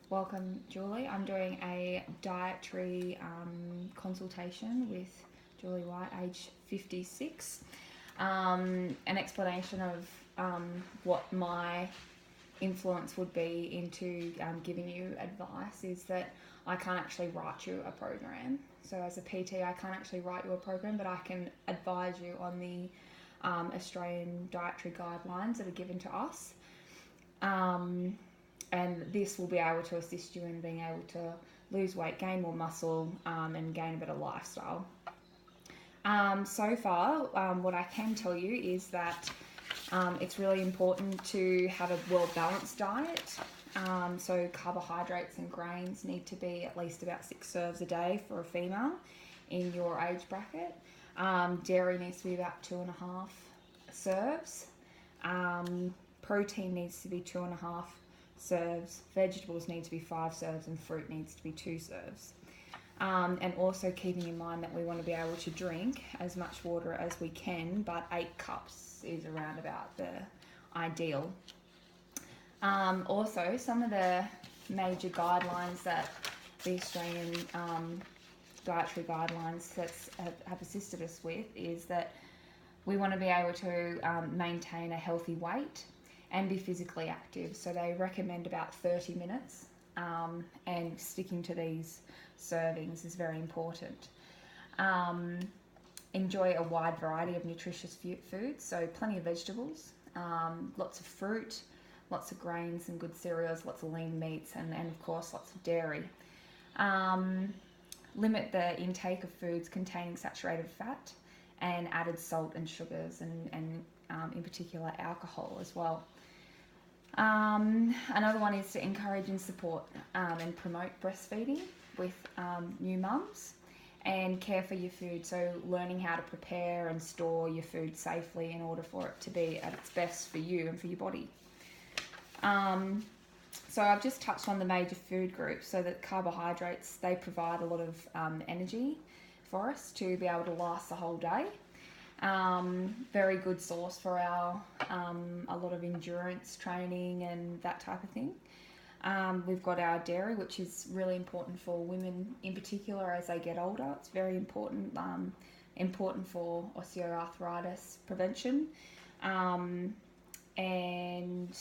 Welcome, Julie. I'm doing a dietary consultation with Julie White, age 56. An explanation of what my influence would be into giving you advice is that I can't actually write you a program. So as a PT, I can't actually write you a program, but I can advise you on the Australian dietary guidelines that are given to us. And this will be able to assist you in being able to lose weight, gain more muscle, and gain a better lifestyle. So far, what I can tell you is that it's really important to have a well-balanced diet. So carbohydrates and grains need to be at least about 6 serves a day for a female in your age bracket. Dairy needs to be about 2.5 serves. Protein needs to be 2.5 serves. Vegetables need to be 5 serves, and fruit needs to be 2 serves. And also keeping in mind that we want to be able to drink as much water as we can, but 8 cups is around about the ideal. Also, some of the major guidelines that the Australian dietary guidelines have assisted us with is that we want to be able to maintain a healthy weight and be physically active. So they recommend about 30 minutes, and sticking to these servings is very important. Enjoy a wide variety of nutritious foods, so plenty of vegetables, lots of fruit, lots of grains and good cereals, lots of lean meats, and of course lots of dairy. Limit the intake of foods containing saturated fat and added salt and sugars, and in particular alcohol as well. Another one is to encourage and support and promote breastfeeding with new mums, and care for your food, so learning how to prepare and store your food safely in order for it to be at its best for you and for your body. So I've just touched on the major food groups. So that carbohydrates, they provide a lot of energy for us to be able to last the whole day. Very good source for our a lot of endurance training and that type of thing. We've got our dairy, which is really important for women in particular as they get older. It's very important for osteoarthritis prevention, and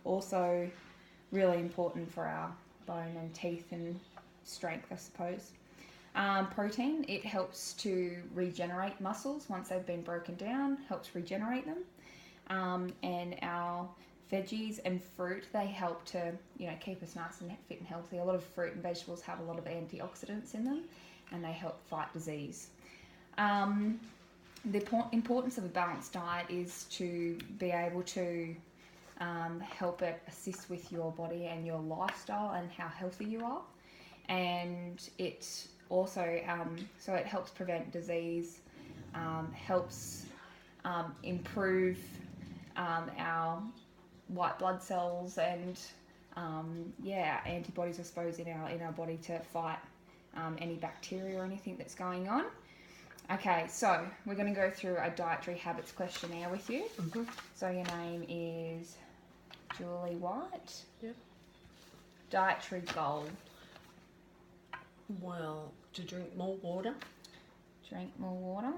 also really important for our bone and teeth and strength, I suppose. Protein, it helps to regenerate muscles once they've been broken down, helps regenerate them. And our veggies and fruit, they help to keep us nice and fit and healthy. A lot of fruit and vegetables have a lot of antioxidants in them, and they help fight disease. The importance of a balanced diet is to be able to help it assist with your body and your lifestyle and how healthy you are. And it also, so it helps prevent disease, helps improve our white blood cells and antibodies, I suppose, in our body to fight any bacteria or anything that's going on. Okay, so we're going to go through a dietary habits questionnaire with you. Mm-hmm. So your name is Julie White. Yep. Dietary goal. Well, to drink more water. Drink more water.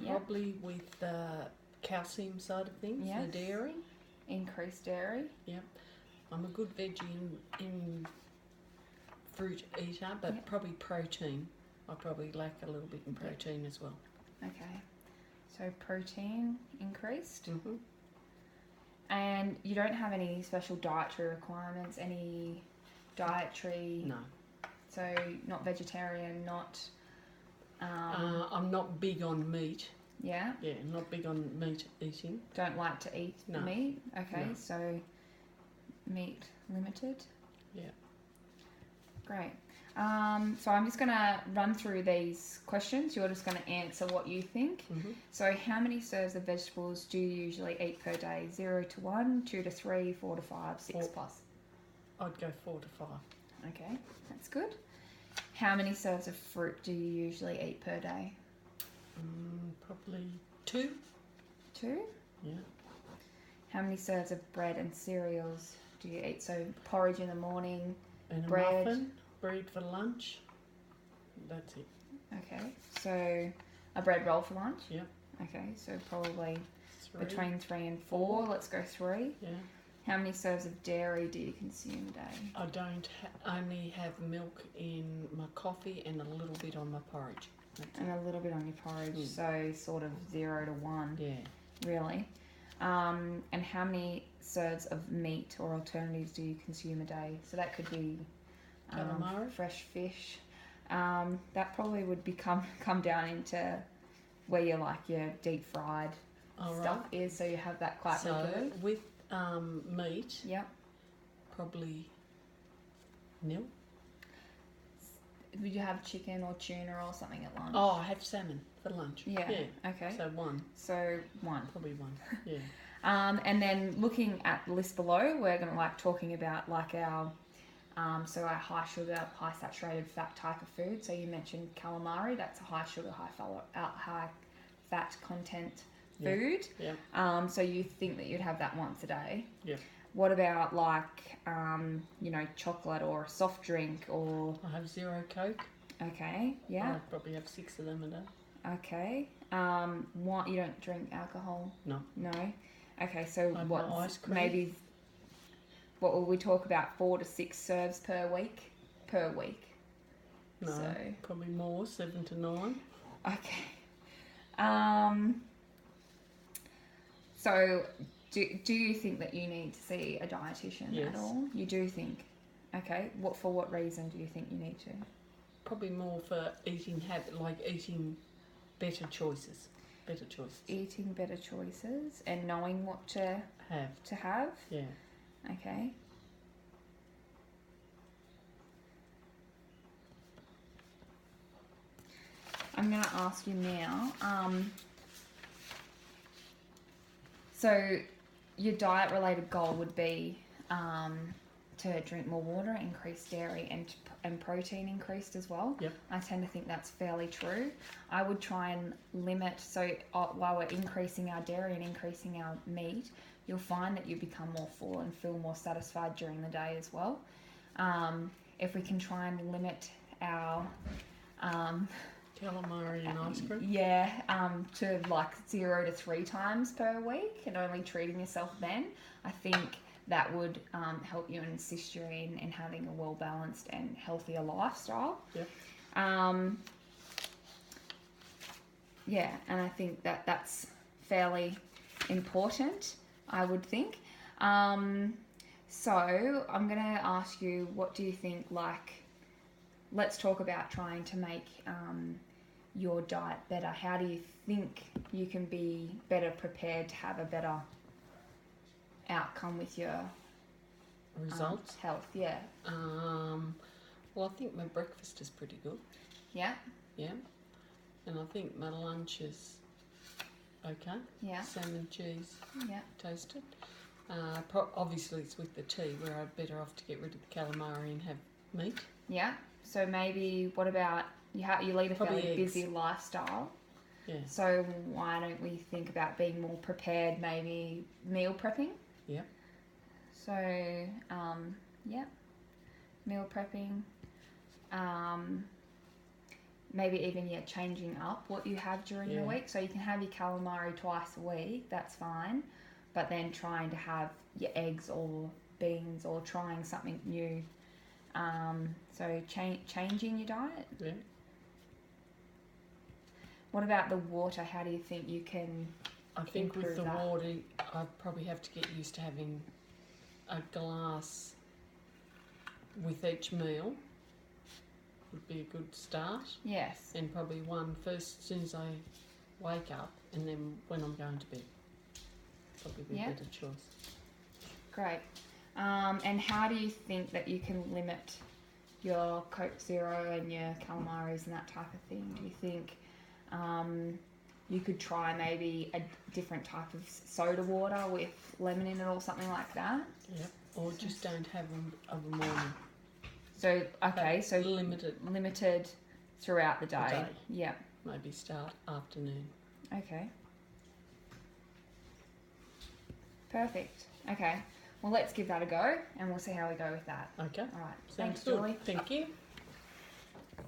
Probably with the calcium side of things, yes. The dairy. Increase dairy. Yep. I'm a good veggie in fruit eater, but probably protein. I probably lack a little bit in protein as well. Okay. So protein increased. Mm-hmm. And you don't have any special dietary requirements, any dietary... No. So not vegetarian, not... I'm not big on meat. Yeah? Yeah, not big on meat eating. Don't like to eat meat? Okay, No. So meat limited? Yeah. Great. So I'm just going to run through these questions. You're just going to answer what you think. Mm-hmm. So how many serves of vegetables do you usually eat per day? 0 to 1, 2 to 3, 4 to 5, 6 plus? I'd go 4 to 5. Okay, that's good. How many serves of fruit do you usually eat per day? Probably 2. 2? Yeah. How many serves of bread and cereals do you eat? So porridge in the morning. And a Bread. muffin, bread for lunch. That's it. Okay. So a bread roll for lunch. Yep. Okay. So probably 3. between 3 and 4. Let's go 3. Yeah. How many serves of dairy do you consume a day? I don't only have milk in my coffee and a little bit on my porridge. That's And it. a little bit on your porridge. So sort of 0 to 1. Yeah. Really. And how many serves of meat or alternatives do you consume a day? So that could be Calamari. fresh fish. That probably would come down into where your deep fried stuff is. So you have that quite regularly. with meat, Yep. probably nil. Would you have chicken or tuna or something at lunch? Oh, I have salmon for lunch. Yeah. Okay. So 1. So 1. Probably 1. Yeah. And then looking at the list below, we're going to talking about our so our high sugar, high saturated fat type of food. So you mentioned calamari. That's a high sugar, high fat content food. Yeah. So you think that you'd have that once a day. Yeah. What about chocolate or a soft drink or? I have 0 Coke. Okay. Yeah. I probably have 6 of them a day. Okay. What, you don't drink alcohol? No. No. Okay. So I have what? my ice cream. Maybe. What will we talk about? 4 to 6 serves per week. No. So. Probably more. 7 to 9. Okay. So, do you think that you need to see a dietitian Yes. at all? You do think? Okay. For what reason do you think you need to? Probably more for eating eating better choices. Eating better choices and knowing what to have. Yeah. Okay. I'm going to ask you now. So your diet-related goal would be to drink more water, increase dairy, and protein increased as well. Yep. I tend to think that's fairly true. I would try and limit, while we're increasing our dairy and increasing our meat, you'll find that you become more full and feel more satisfied during the day as well. If we can try and limit our Calamari and ice cream. to 0 to 3 times per week and only treating yourself then, I think that would help you and assist you in having a well-balanced and healthier lifestyle. Yep. And I think that's fairly important, I would think. So I'm going to ask you, what do you think, let's talk about trying to make your diet better. How do you think you can be better prepared to have a better outcome with your Results? health? Yeah. Well, I think my breakfast is pretty good. Yeah. Yeah. And I think my lunch is okay. Yeah. Salmon, cheese, Yeah. toasted. Obviously, it's with the tea where I'd better off to get rid of the calamari and have meat. Yeah. So maybe, what about, you lead a Probably fairly eggs. busy lifestyle. Yeah. So why don't we think about being more prepared, maybe meal prepping? Yep. So, meal prepping. Maybe even, changing up what you have during the week. So you can have your calamari twice a week, that's fine. But then trying to have your eggs or beans or trying something new. So changing your diet. Yeah. What about the water? How do you think you can I think with improve the that? water, I'd probably have to get used to having a glass with each meal. Would be a good start. Yes. And probably one first as soon as I wake up, and then when I'm going to bed. Probably be a better choice. Great. And how do you think that you can limit your Coke Zero and your calamaris and that type of thing? Do you think you could try maybe a different type of soda water with lemon in it or something like that? Yep. Or just don't have them of the morning. So, okay, so limited throughout the day. Yeah. Maybe start afternoon. Okay. Perfect. Okay. Well, let's give that a go and we'll see how we go with that. Okay. All right. Sounds Thanks, good. Julie. Thank you.